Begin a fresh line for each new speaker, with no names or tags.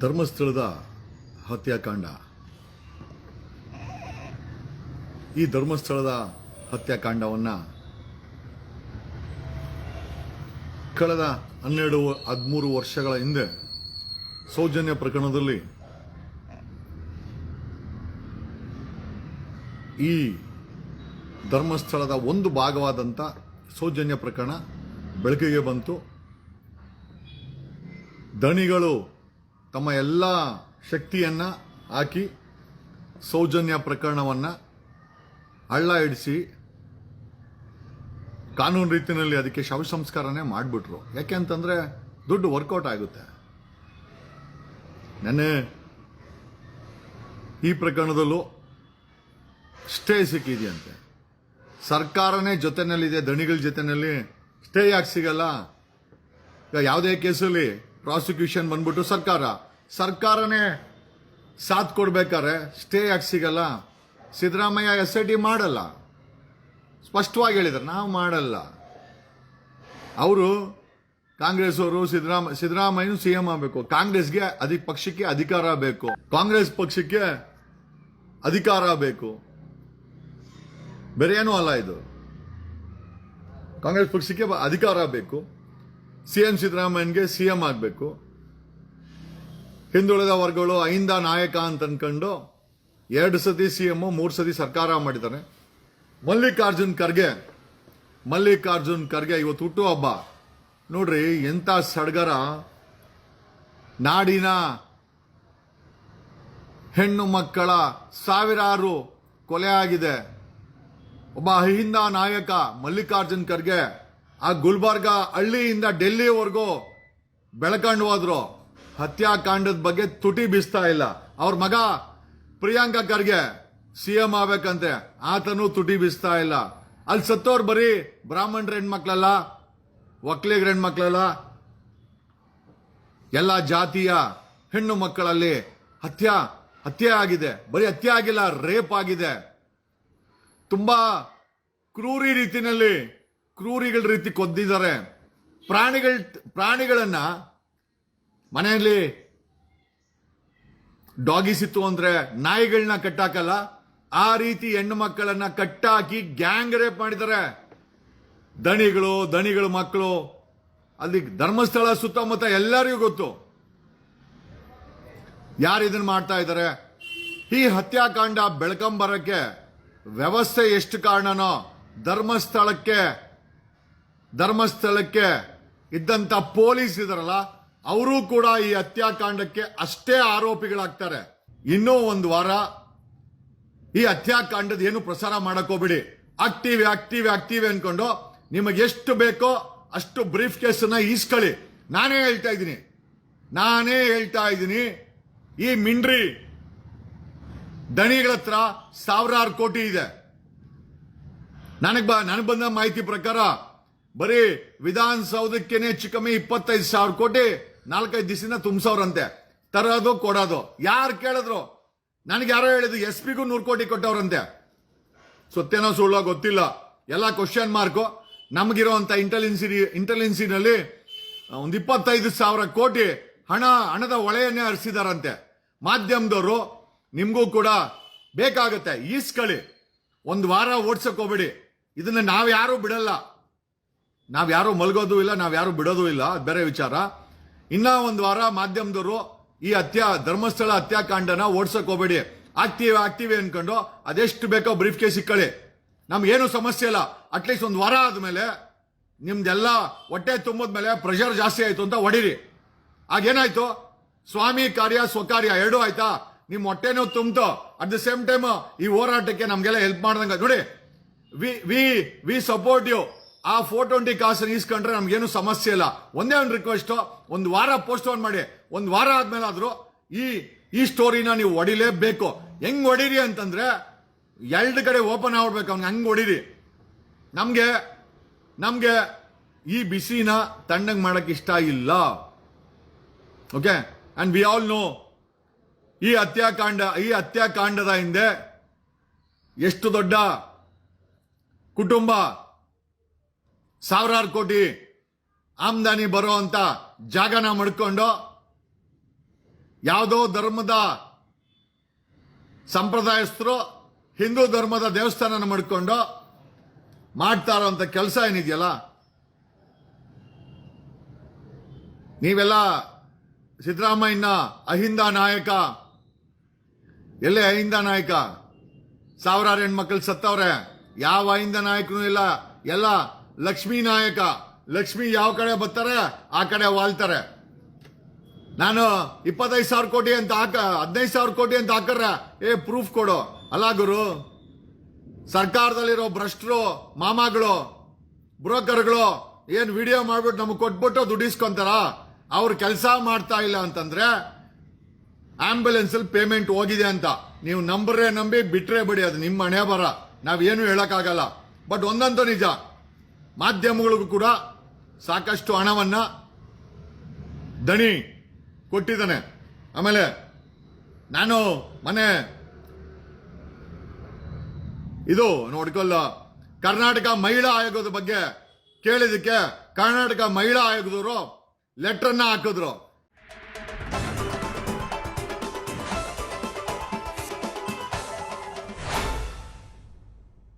ಧರ್ಮಸ್ಥಳದ ಹತ್ಯಾಕಾಂಡ. ಈ ಧರ್ಮಸ್ಥಳದ ಹತ್ಯಾಕಾಂಡವನ್ನು ಕಳೆದ 12-13 ವರ್ಷಗಳ ಹಿಂದೆ ಸೌಜನ್ಯ ಪ್ರಕರಣದಲ್ಲಿ ಈ ಧರ್ಮಸ್ಥಳದ ಒಂದು ಭಾಗವಾದಂಥ ಸೌಜನ್ಯ ಪ್ರಕರಣ ಬೆಳಕಿಗೆ ಬಂತು. ದಣಿಗಳು ತಮ್ಮ ಎಲ್ಲ ಶಕ್ತಿಯನ್ನು ಹಾಕಿ ಸೌಜನ್ಯ ಪ್ರಕರಣವನ್ನು ಹಳ್ಳ ಹಿಡಿಸಿ ಕಾನೂನು ರೀತಿಯಲ್ಲಿ ಅದಕ್ಕೆ ಶವ ಸಂಸ್ಕಾರನೇ ಮಾಡಿಬಿಟ್ರು. ಯಾಕೆ ಅಂತಂದರೆ ದುಡ್ಡು ವರ್ಕೌಟ್ ಆಗುತ್ತೆ. ನೆನ್ನೆ ಈ ಪ್ರಕರಣದಲ್ಲೂ ಸ್ಟೇ ಸಿಕ್ಕಿದೆಯಂತೆ. ಸರ್ಕಾರನೇ ಜೊತೆನಲ್ಲಿದೆ, ದಣಿಗಳ ಜೊತೆನಲ್ಲಿ. ಸ್ಟೇ ಯಾಕೆ ಸಿಗಲ್ಲ? ಈಗ ಯಾವುದೇ ಕೇಸಲ್ಲಿ ಪ್ರಾಸಿಕ್ಯೂಷನ್ ಬಂದ್ಬಿಟ್ಟು ಸರ್ಕಾರನೇ ಸಾಥ್ ಕೊಡ್ಬೇಕಾದ್ರೆ ಸ್ಟೇ ಯಾಕೆ ಸಿಗಲ್ಲ? ಸಿದ್ದರಾಮಯ್ಯ SIT ಮಾಡಲ್ಲ, ಸ್ಪಷ್ಟವಾಗಿ ಹೇಳಿದ್ದಾರೆ, ನಾವು ಮಾಡಲ್ಲ. ಅವರು ಕಾಂಗ್ರೆಸ್ ಅವರು ಸಿದ್ದರಾಮಯ್ಯ CM ಆಗಬೇಕು, ಕಾಂಗ್ರೆಸ್ಗೆ ಪಕ್ಷಕ್ಕೆ ಅಧಿಕಾರ ಬೇಕು, ಕಾಂಗ್ರೆಸ್ ಪಕ್ಷಕ್ಕೆ ಅಧಿಕಾರ ಬೇಕು, ಬೇರೆ ಏನೂ ಅಲ್ಲ. ಇದು ಕಾಂಗ್ರೆಸ್ ಪಕ್ಷಕ್ಕೆ ಅಧಿಕಾರ ಬೇಕು, CM ಸಿದ್ದರಾಮಯ್ಯನಿಗೆ CM ಆಗಬೇಕು. ಹಿಂದುಳಿದ ವರ್ಗಗಳು ಅಹಿಂದ ನಾಯಕ ಅಂತ ಅನ್ಕೊಂಡು 2 ಸತಿ CM 3 ಸತಿ ಸರ್ಕಾರ ಮಾಡಿದ್ದಾರೆ. ಮಲ್ಲಿಕಾರ್ಜುನ್ ಖರ್ಗೆ ಇವತ್ತು ಹುಟ್ಟು ಹಬ್ಬ. ನೋಡ್ರಿ ಎಂತ ಸಡಗರ. ನಾಡಿನ ಹೆಣ್ಣು ಮಕ್ಕಳ ಸಾವಿರಾರು ಕೊಲೆ ಆಗಿದೆ. ಒಬ್ಬ ಅಹಿಂದ ನಾಯಕ ಮಲ್ಲಿಕಾರ್ಜುನ್ ಖರ್ಗೆ ಆ ಗುಲ್ಬರ್ಗ ಹಳ್ಳಿಯಿಂದ ಡೆಲ್ಲಿವರೆಗೂ ಬೆಳಕಂಡು ಹೋದ್ರು. ಹತ್ಯಾಕಾಂಡದ ಬಗ್ಗೆ ತುಟಿ ಬೀಸ್ತಾ ಇಲ್ಲ. ಅವ್ರ ಮಗ ಪ್ರಿಯಾಂಕಾ ಖರ್ಗೆ CM ಆಗ್ಬೇಕಂತೆ, ಆತನೂ ತುಟಿ ಬೀಸ್ತಾ ಇಲ್ಲ. ಅಲ್ಲಿ ಸತ್ತೋರು ಬರೀ ಬ್ರಾಹ್ಮಣರ ಹೆಣ್ಮಕ್ಳಲ್ಲ, ಒಕ್ಕಲಿಗರ ಹೆಣ್ಮಕ್ಳಲ್ಲ, ಎಲ್ಲ ಜಾತಿಯ ಹೆಣ್ಣು ಮಕ್ಕಳಲ್ಲಿ ಹತ್ಯೆ ಆಗಿದೆ. ಬರೀ ಹತ್ಯೆ ಆಗಿಲ್ಲ, ರೇಪ್ ಆಗಿದೆ. ತುಂಬಾ ಕ್ರೂರಿಗಳ ರೀತಿ ಕೊದ್ದಿದ್ದಾರೆ. ಪ್ರಾಣಿಗಳನ್ನ ಮನೆಯಲ್ಲಿ ಡಾಗಿಸ್ ಇತ್ತು ಅಂದ್ರೆ ನಾಯಿಗಳನ್ನ ಕಟ್ಟಾಕಲ್ಲ, ಆ ರೀತಿ ಹೆಣ್ಣು ಮಕ್ಕಳನ್ನ ಕಟ್ಟಾಕಿ ಗ್ಯಾಂಗ್ ರೇಪ್ ಮಾಡಿದ್ದಾರೆ. ದಣಿಗಳ ಮಕ್ಕಳು ಅಲ್ಲಿ ಧರ್ಮಸ್ಥಳ ಸುತ್ತಮುತ್ತ ಎಲ್ಲರಿಗೂ ಗೊತ್ತು ಯಾರು ಇದನ್ನ ಮಾಡ್ತಾ ಇದ್ದಾರೆ. ಈ ಹತ್ಯಾಕಾಂಡ ಬೆಳಕಂಬರಕ್ಕೆ ವ್ಯವಸ್ಥೆ ಎಷ್ಟು ಕಾರಣನೋ, ಧರ್ಮಸ್ಥಳಕ್ಕೆ ಇದ್ದಂತ ಪೊಲೀಸ್ ಇದಾರಲ್ಲ, ಅವರು ಕೂಡ ಈ ಹತ್ಯಾಕಾಂಡಕ್ಕೆ ಅಷ್ಟೇ ಆರೋಪಿಗಳಾಗ್ತಾರೆ. ಇನ್ನೂ ಒಂದು ವಾರ ಈ ಹತ್ಯಾಕಾಂಡದ ಏನು ಪ್ರಸಾರ ಮಾಡಕ್ ಹೋಗ್ಬಿಡಿ. ಆಕ್ಟಿವ್ ಅನ್ಕೊಂಡು ನಿಮಗೆ ಎಷ್ಟು ಬೇಕೋ ಅಷ್ಟು ಬ್ರೀಫ್ ಕೇಸನ್ನ ಈಸ್ಕೊಳ್ಳಿ. ನಾನೇ ಹೇಳ್ತಾ ಇದ್ದೀನಿ, ಈ ಮಿಂಡ್ರಿ ದಣಿಗಳ ಹತ್ರ ಸಾವಿರಾರು ಕೋಟಿ ಇದೆ. ನನಗೆ ಬಂದ ಮಾಹಿತಿ ಪ್ರಕಾರ ಬರೀ ವಿಧಾನಸೌಧಕ್ಕೇನೆ ಹೆಚ್ಚು ಕಮ್ಮಿ 25,000 ಕೋಟಿ 4-5 ದಿವಸದಿಂದ ತುಂಬಿಸೋರಂತೆ. ತರೋದು ಕೊಡೋದು ಯಾರು ಕೇಳಿದ್ರು? ನನಗೆ ಯಾರೋ ಹೇಳಿದ್ರು SP ಗೂ 100 ಕೋಟಿ ಕೊಟ್ಟವ್ರಂತೆ. ಸತ್ಯನೋ ಸುಳ್ಳೋ ಗೊತ್ತಿಲ್ಲ, ಎಲ್ಲ ಕ್ವಶನ್ ಮಾರ್ಕು. ನಮಗಿರುವಂತ ಇಂಟೆಲಿಜೆನ್ಸಿನಲ್ಲಿ ಒಂದು 25,000 ಕೋಟಿ ಹಣದ ಹೊಳೆಯನ್ನೇ ಹರಿಸಿದಾರಂತೆ. ಮಾಧ್ಯಮದವರು ನಿಮ್ಗೂ ಕೂಡ ಬೇಕಾಗತ್ತೆ, ಈಸ್ಕೊಳ್ಳಿ. ಒಂದು ವಾರ ಓಡ್ಸಕ್ ಹೋಗ್ಬೇಡಿ. ಇದನ್ನ ನಾವ್ಯಾರು ಬಿಡಲ್ಲ, ನಾವ್ಯಾರು ಮಲ್ಗೋದು ಇಲ್ಲ, ನಾವ್ಯಾರು ಬಿಡೋದು ಇಲ್ಲ, ಅದು ಬೇರೆ ವಿಚಾರ. ಇನ್ನ ಒಂದು ವಾರ ಮಾಧ್ಯಮದವರು ಈ ಧರ್ಮಸ್ಥಳ ಹತ್ಯಾಕಾಂಡನ ಓಡ್ಸಕ್ ಹೋಗ್ಬೇಡಿ. ಆಕ್ಟಿವ್ ಅನ್ಕೊಂಡು ಅದೆಷ್ಟು ಬೇಕೋ ಬ್ರೀಫ್ ಕೇಸ್ ಇಕ್ಕಳಿ, ನಮ್ಗೇನು ಸಮಸ್ಯೆ ಇಲ್ಲ. ಅಟ್ಲೀಸ್ಟ್ ಒಂದು ವಾರ ಆದ್ಮೇಲೆ ನಿಮ್ದೆಲ್ಲ ಹೊಟ್ಟೆ ತುಂಬಿದ್ಮೇಲೆ ಪ್ರೆಷರ್ ಜಾಸ್ತಿ ಆಯ್ತು ಅಂತ ಹೊಡೀರಿ. ಆಗೇನಾಯ್ತು? ಸ್ವಾಮಿ ಕಾರ್ಯ ಸ್ವಕಾರ್ಯ ಎರಡೂ ಆಯ್ತಾ? ನಿಮ್ ಹೊಟ್ಟೆನೂ ತುಂಬ್ತು, ಅಟ್ ದ ಸೇಮ್ ಟೈಮ್ ಈ ಹೋರಾಟಕ್ಕೆ ನಮ್ಗೆಲ್ಲ ಹೆಲ್ಪ್ ಮಾಡ್ದಂಗ. ನೋಡಿ, ವಿ ಸಪೋರ್ಟ್ ಯು. ಆ 420 ಕಾಸನ್ನು ಈಸ್ಕೊಂಡ್ರೆ ನಮ್ಗೇನು ಸಮಸ್ಯೆ ಇಲ್ಲ. ಒಂದೇ ಒಂದು ರಿಕ್ವೆಸ್ಟ್, ಒಂದು ವಾರ ಪೋಸ್ಟ್ಪೋನ್ ಮಾಡಿ. ಒಂದು ವಾರ ಆದ್ಮೇಲೆ ಆದ್ರೂ ಈ ಸ್ಟೋರಿನ ನೀವು ಹೊಡಿಲೇಬೇಕು. ಹೆಂಗ್ ಹೊಡೀರಿ ಅಂತಂದ್ರೆ 2 ಕಡೆ ಓಪನ್ ಆಗ್ಬಿಡ್ಬೇಕು. ಅವ್ನಿಗೆ ಹಂಗ್ ಹೊಡೀರಿ. ನಮ್ಗೆ ಈ ಬಿಸಿನ ತಣ್ಣಗ್ ಮಾಡಕ್ ಇಷ್ಟ ಇಲ್ಲ. Okay, and we all know ಈ ಹತ್ಯಾಕಾಂಡದ ಹಿಂದೆ ಎಷ್ಟು ದೊಡ್ಡ ಕುಟುಂಬ, ಸಾವಿರಾರು ಕೋಟಿ ಆಮದಾನಿ ಬರೋ ಅಂತ ಜಾಗನ ಮಾಡ್ಕೊಂಡು ಯಾವುದೋ ಧರ್ಮದ ಸಂಪ್ರದಾಯಸ್ಥರು ಹಿಂದೂ ಧರ್ಮದ ದೇವಸ್ಥಾನ ಮಾಡ್ಕೊಂಡು ಮಾಡ್ತಾ ಇರೋಂಥ ಕೆಲಸ ಏನಿದೆಯಲ್ಲ, ನೀವೆಲ್ಲ ಸಿದ್ದರಾಮಯ್ಯನ ಅಹಿಂದ ನಾಯಕ, ಎಲ್ಲೇ ಅಹಿಂದ ನಾಯಕ? ಸಾವಿರಾರು ಹೆಣ್ಮಕ್ಳು ಸತ್ತವ್ರೆ, ಯಾವ ಅಹಿಂದ ನಾಯಕನೂ ಇಲ್ಲ, ಎಲ್ಲ ಲಕ್ಷ್ಮೀ ನಾಯಕ. ಲಕ್ಷ್ಮಿ ಯಾವ ಕಡೆ ಬರ್ತಾರೆ ಆ ಕಡೆ ವಾಲ್ತಾರೆ. ನಾನು 25,000 ಕೋಟಿ ಅಂತ 15,000 ಕೋಟಿ ಅಂತ ಹಾಕರ್ರೆ ಪ್ರೂಫ್ ಕೊಡು. ಅಲ್ಲ ಗುರು, ಸರ್ಕಾರದಲ್ಲಿರೋ ಭ್ರಷ್ಟರು, ಮಾಮಾಗಳು, ಬ್ರೋಕರ್ಗಳು ಏನ್ ವಿಡಿಯೋ ಮಾಡ್ಬಿಟ್ಟು ನಮಗೆ ಕೊಟ್ಬಿಟ್ಟು ದುಡ್ಡಿಸ್ಕೊಂತಾರ. ಅವ್ರು ಕೆಲಸ ಮಾಡ್ತಾ ಇಲ್ಲ ಅಂತಂದ್ರೆ ಆಂಬ್ಯುಲೆನ್ಸ್ ಅಲ್ಲಿ ಪೇಮೆಂಟ್ ಹೋಗಿದೆ ಅಂತ ನೀವು ನಂಬರೇ ನಂಬಿ ಬಿಟ್ರೆ ಬಿಡಿ, ಅದು ನಿಮ್ಮ ಹಣೆ ಬರ, ನಾವೇನು ಹೇಳಕ್ಕಾಗಲ್ಲ. ಬಟ್ ಒಂದಂತೂ ನಿಜ, ಮಾಧ್ಯಮಗಳಿಗೂ ಕೂಡ ಸಾಕಷ್ಟು ಹಣವನ್ನ ದಣಿ ಕೊಟ್ಟಿದ್ದಾನೆ. ಆಮೇಲೆ ನಾನು ಮನೆ ಇದು ನೋಡ್ಕೊಲ್ಲ, ಕರ್ನಾಟಕ ಮಹಿಳಾ ಆಯೋಗದ ಬಗ್ಗೆ ಕೇಳಿದಕ್ಕೆ ಕರ್ನಾಟಕ ಮಹಿಳಾ ಆಯೋಗದವರು ಲೆಟರ್ನ ಹಾಕಿದ್ರು.